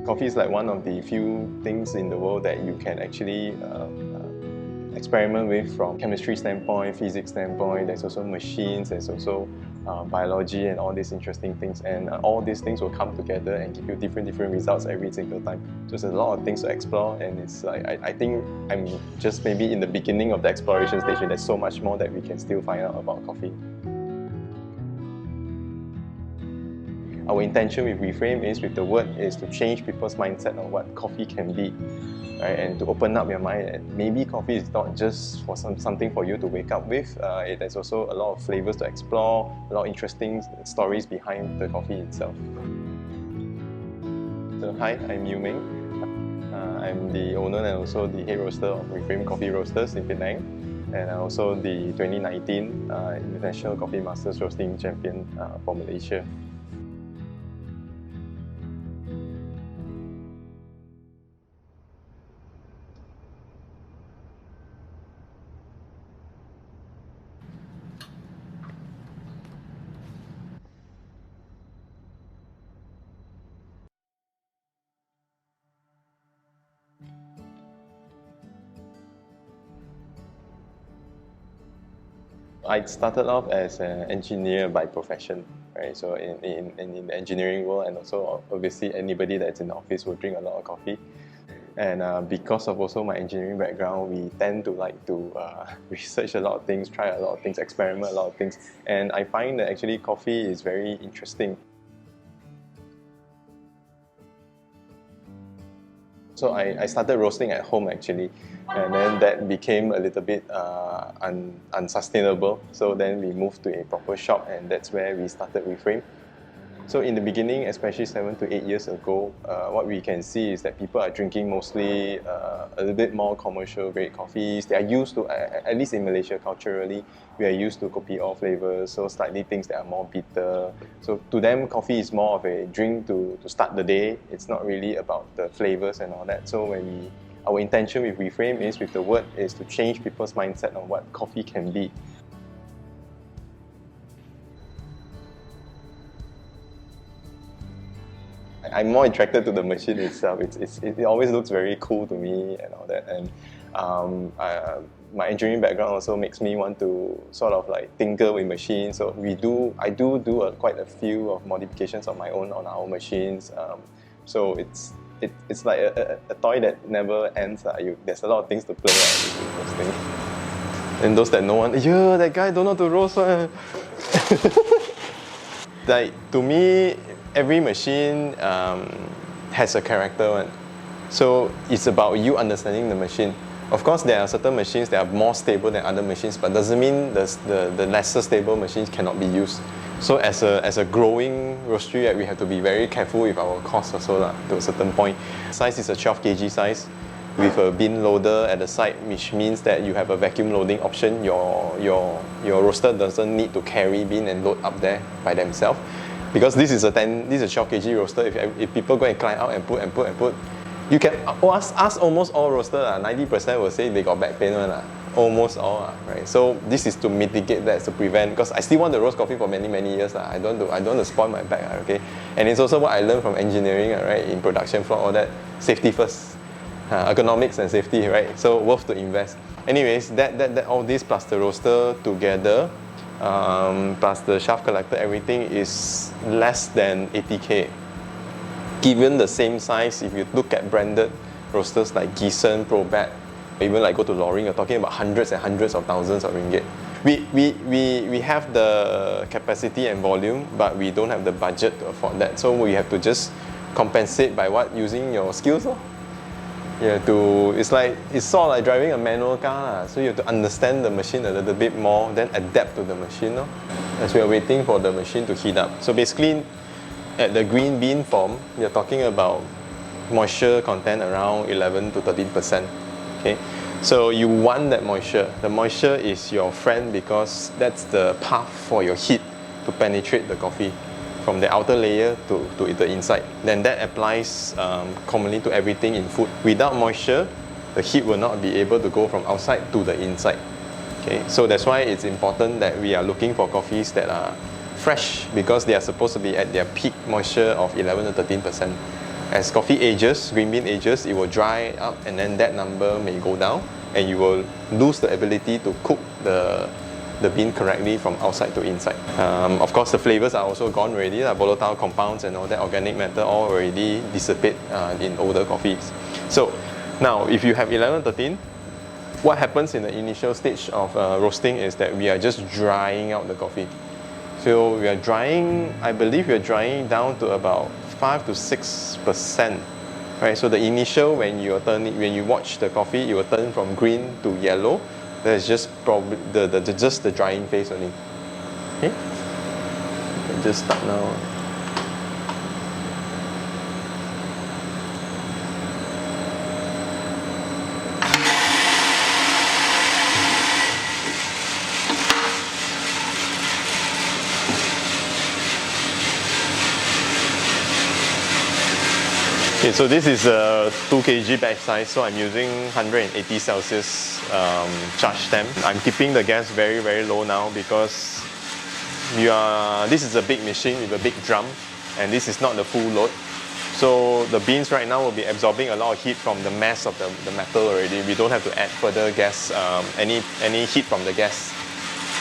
Coffee is like one of the few things in the world that you can actually experiment with from chemistry standpoint, physics standpoint. There's also machines, there's also biology and all these interesting things, and all these things will come together and give you different results every single time. So there's a lot of things to explore, and it's like I think I'm just maybe in the beginning of the exploration stage, and there's so much more that we can still find out about coffee. Our intention with Reframe is, with the word, is to change people's mindset on what coffee can be, right? And to open up your mind. And maybe coffee is not just for something for you to wake up with. There's also a lot of flavors to explore, a lot of interesting stories behind the coffee itself. So hi, I'm Yew Meng. I'm the owner and also the head roaster of Reframe Coffee Roasters in Penang, and I'm also the 2019 International Coffee Masters Roasting Champion for Malaysia. I started off as an engineer by profession, right? So in the engineering world, and also obviously anybody that's in the office will drink a lot of coffee. And because of also my engineering background, we tend to like to research a lot of things, try a lot of things, experiment a lot of things. And I find that actually coffee is very interesting. So I started roasting at home actually, and then that became a little bit unsustainable. So then we moved to a proper shop, and that's where we started Reframe. So in the beginning, especially 7 to 8 years ago, what we can see is that people are drinking mostly a little bit more commercial grade coffees. They are used to, at least in Malaysia culturally, we are used to kopi O flavors, so slightly things that are more bitter. So to them, coffee is more of a drink to start the day. It's not really about the flavors and all that. So our intention with Reframe is, with the word, is to change people's mindset on what coffee can be. I'm more attracted to the machine itself. It always looks very cool to me and all that. And my engineering background also makes me want to sort of like tinker with machines. So I do quite a few of modifications of my own on our machines. So it's like a toy that never ends. There's a lot of things to play with things. And those that know one, yeah, that guy don't know to roast. Like, to me, every machine has a character one. So it's about you understanding the machine. Of course, there are certain machines that are more stable than other machines, but doesn't mean the lesser stable machines cannot be used. So as a growing roastery, we have to be very careful with our costs also to a certain point. Size is a 12 kg size with a bin loader at the side, which means that you have a vacuum loading option. Your roaster doesn't need to carry bin and load up there by themselves. Because this is a 12 kg roaster. If people go and climb out and put, you can ask almost all roasters. 90% will say they got back pain one. Almost all, right? So this is to mitigate that, to prevent. Because I still want to roast coffee for many years. I don't want to spoil my back. Okay, and it's also what I learned from engineering, right? In production floor, all that, safety first, ergonomics and safety, right? So worth to invest. Anyways, that all this plus the roaster together, plus the shaft collector, everything is less than 80k. Given the same size, if you look at branded roasters like Giessen, Probat, even like go to Loring, you're talking about hundreds and hundreds of thousands of ringgit. We have the capacity and volume, but we don't have the budget to afford that. So we have to just compensate by using your skills. It's sort of like driving a manual car. So you have to understand the machine a little bit more, then adapt to the machine. As we are waiting for the machine to heat up. So basically, at the green bean form, you're talking about moisture content around 11 to 13%. Okay, so you want that moisture. The moisture is your friend because that's the path for your heat to penetrate the coffee from the outer layer to the inside. Then that applies commonly to everything in food. Without moisture, the heat will not be able to go from outside to the inside. Okay, so that's why it's important that we are looking for coffees that are fresh, because they are supposed to be at their peak moisture of 11 to 13%. As coffee ages, green bean ages, it will dry up and then that number may go down and you will lose the ability to cook the bean correctly from outside to inside. Of course, the flavors are also gone already. The volatile compounds and all that organic matter all already dissipate in older coffees. So now, if you have 11-13, what happens in the initial stage of roasting is that we are just drying out the coffee. So we are drying, I believe we are drying down to about 5 to 6%. Right? So the initial, when you watch the coffee, it will turn from green to yellow. That's just probably just the drying phase only. Okay, just start now. Okay, so this is a 2 kg batch size, so I'm using 180 Celsius charge temp. I'm keeping the gas very, very low now because this is a big machine with a big drum and this is not the full load. So the beans right now will be absorbing a lot of heat from the mass of the metal already. We don't have to add further gas, any heat from the gas.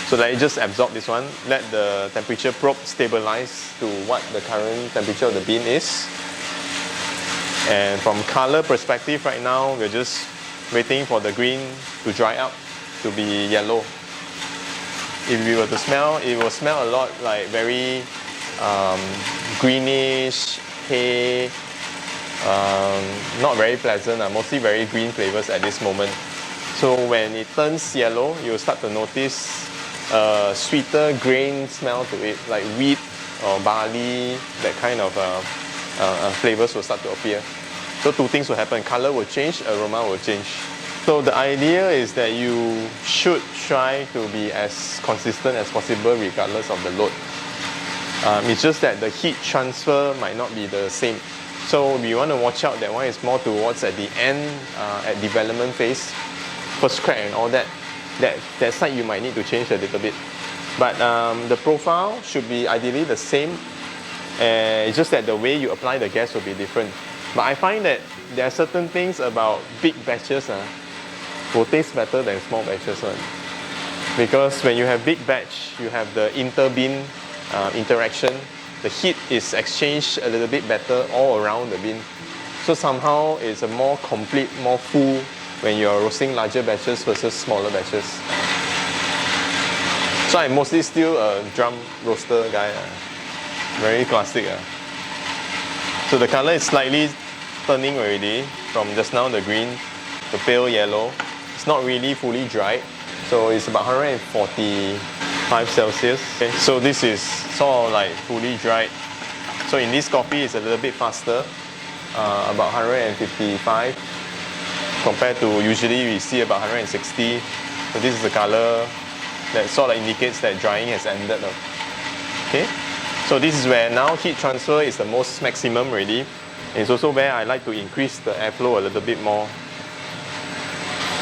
So let it just absorb this one, let the temperature probe stabilize to what the current temperature of the bean is. And from color perspective right now, we're just waiting for the green to dry up to be yellow. If we were to smell, it will smell a lot like very greenish, hay, not very pleasant, mostly very green flavors at this moment. So when it turns yellow, you'll start to notice a sweeter grain smell to it, like wheat or barley, that kind of flavors will start to appear. So two things will happen, color will change, aroma will change. So the idea is that you should try to be as consistent as possible regardless of the load. It's just that the heat transfer might not be the same. So we want to watch out, that one is more towards at the end, at development phase, first crack and all that. That side you might need to change a little bit. But the profile should be ideally the same. It's just that the way you apply the gas will be different. But I find that there are certain things about big batches will taste better than small batches. Because when you have big batch, you have the inter-bean interaction. The heat is exchanged a little bit better all around the bean. So somehow it's a more complete, more full when you're roasting larger batches versus smaller batches. So I'm mostly still a drum roaster guy. Very classic. So the color is slightly turning already from just now the green to pale yellow. It's not really fully dried. So it's about 145 Celsius. Okay. So this is sort of like fully dried. So in this coffee it's a little bit faster, about 155 compared to usually we see about 160. So this is the color that sort of indicates that drying has ended. Okay. So this is where now heat transfer is the most maximum already. It's also where I like to increase the airflow a little bit more.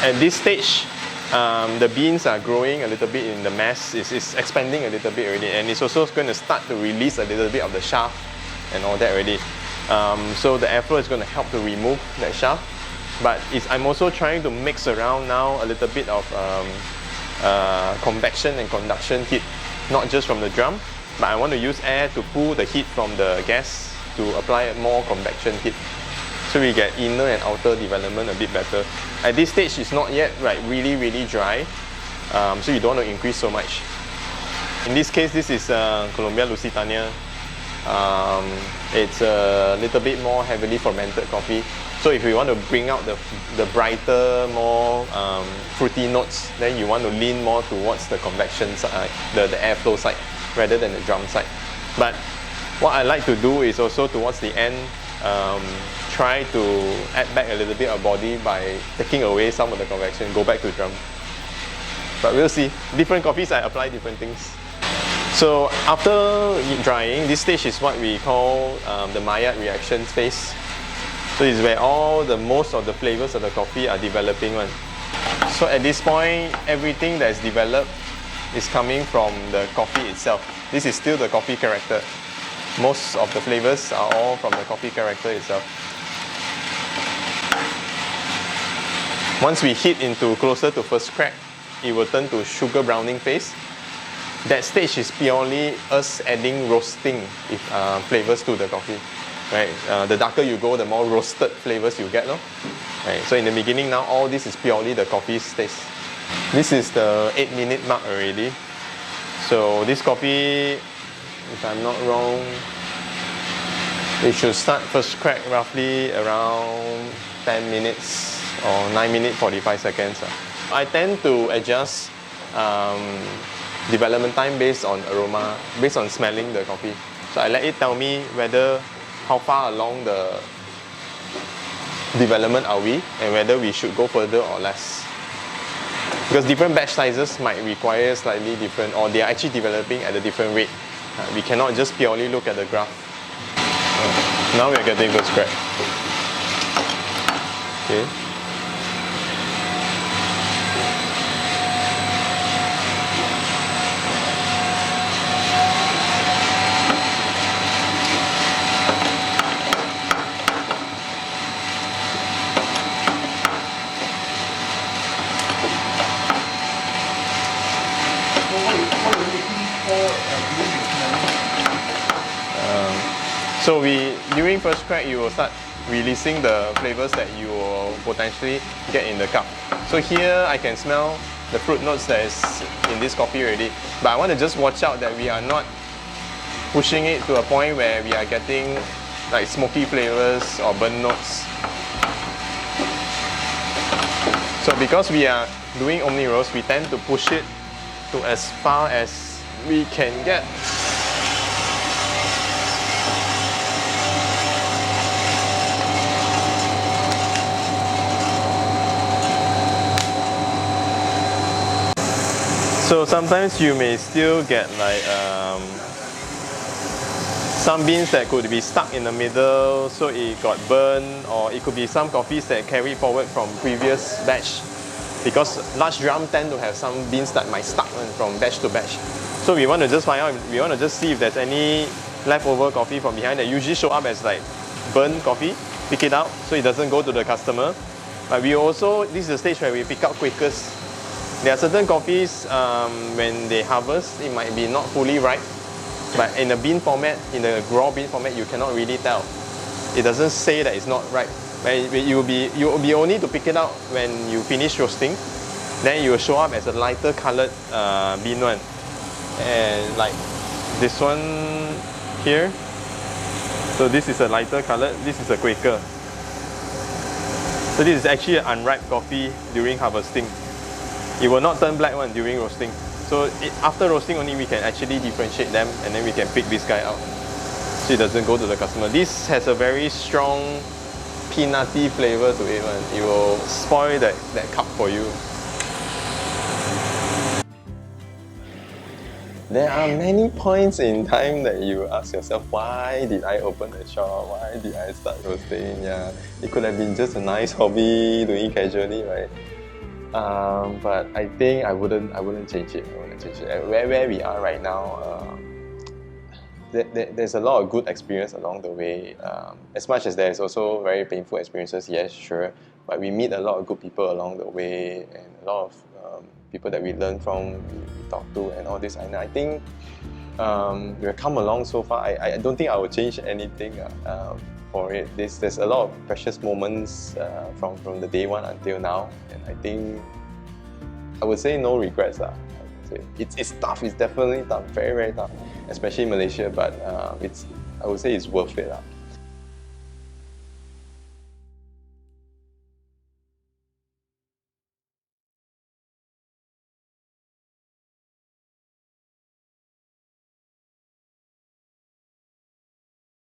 At this stage, the beans are growing a little bit in the mass. It's expanding a little bit already, and it's also going to start to release a little bit of the shaft and all that already. So the airflow is going to help to remove that shaft. But I'm also trying to mix around now a little bit of convection and conduction heat, not just from the drum, but I want to use air to pull the heat from the gas to apply more convection heat. So we get inner and outer development a bit better. At this stage, it's not yet really, really dry, so you don't want to increase so much. In this case, this is Colombia Lusitania. It's a little bit more heavily fermented coffee. So if you want to bring out the brighter, more fruity notes, then you want to lean more towards the convection side, the airflow side, rather than the drum side. But what I like to do is also towards the end, try to add back a little bit of body by taking away some of the convection, go back to drum. But we'll see. Different coffees, I apply different things. So after drying, this stage is what we call the Maillard reaction phase. So this is where most of the flavors of the coffee are developing. So at this point, everything that is developed is coming from the coffee itself. This is still the coffee character. Most of the flavors are all from the coffee character itself. Once we heat into closer to first crack, it will turn to sugar browning phase. That stage is purely us adding roasting flavors to the coffee. Right? The darker you go, the more roasted flavors you get. No? Right? So in the beginning now, all this is purely the coffee taste. This is the 8-minute mark already. So this coffee, if I'm not wrong, it should start first crack roughly around 10 minutes or 9 minutes 45 seconds. I tend to adjust development time based on aroma, based on smelling the coffee. So I let it tell me how far along the development are we and whether we should go further or less. Because different batch sizes might require slightly different, or they are actually developing at a different rate. We cannot just purely look at the graph. Now we are getting first crack. Okay. So during first crack, you will start releasing the flavors that you will potentially get in the cup. So here I can smell the fruit notes that is in this coffee already. But I want to just watch out that we are not pushing it to a point where we are getting like smoky flavors or burnt notes. So because we are doing Omni Roast, we tend to push it to as far as we can get. So sometimes you may still get like some beans that could be stuck in the middle, so it got burned, or it could be some coffees that carry forward from previous batch, because large drum tend to have some beans that might stuck from batch to batch. So we want to just find out, we want to just see if there's any leftover coffee from behind that usually show up as like burnt coffee. Pick it out so it doesn't go to the customer. But we also, this is the stage where we pick out quickest. There are certain coffees, when they harvest, it might be not fully ripe, but in a bean format, in a raw bean format, you cannot really tell. It doesn't say that it's not ripe. But you will be only to pick it out when you finish roasting. Then you will show up as a lighter colored bean one, and like this one here. So this is a lighter colored. This is a Quaker. So this is actually an unripe coffee during harvesting. It will not turn black one during roasting. So after roasting only we can actually differentiate them, and then we can pick this guy out so it doesn't go to the customer. This has a very strong peanutty flavor to it. It will spoil that cup for you. There are many points in time that you ask yourself, why did I open the shop? Why did I start roasting? Yeah, it could have been just a nice hobby doing casually, right? But I think I wouldn't change it. Where we are right now, there's a lot of good experience along the way. As much as there's also very painful experiences, yes, sure. But we meet a lot of good people along the way, and a lot of people that we learn from, we talk to, and all this. And I think we've come along so far. I don't think I would change anything for it. There's a lot of precious moments from the day one until now, and I think I would say no regrets. It's tough. It's definitely tough. Very, very tough, especially in Malaysia. But I would say it's worth it.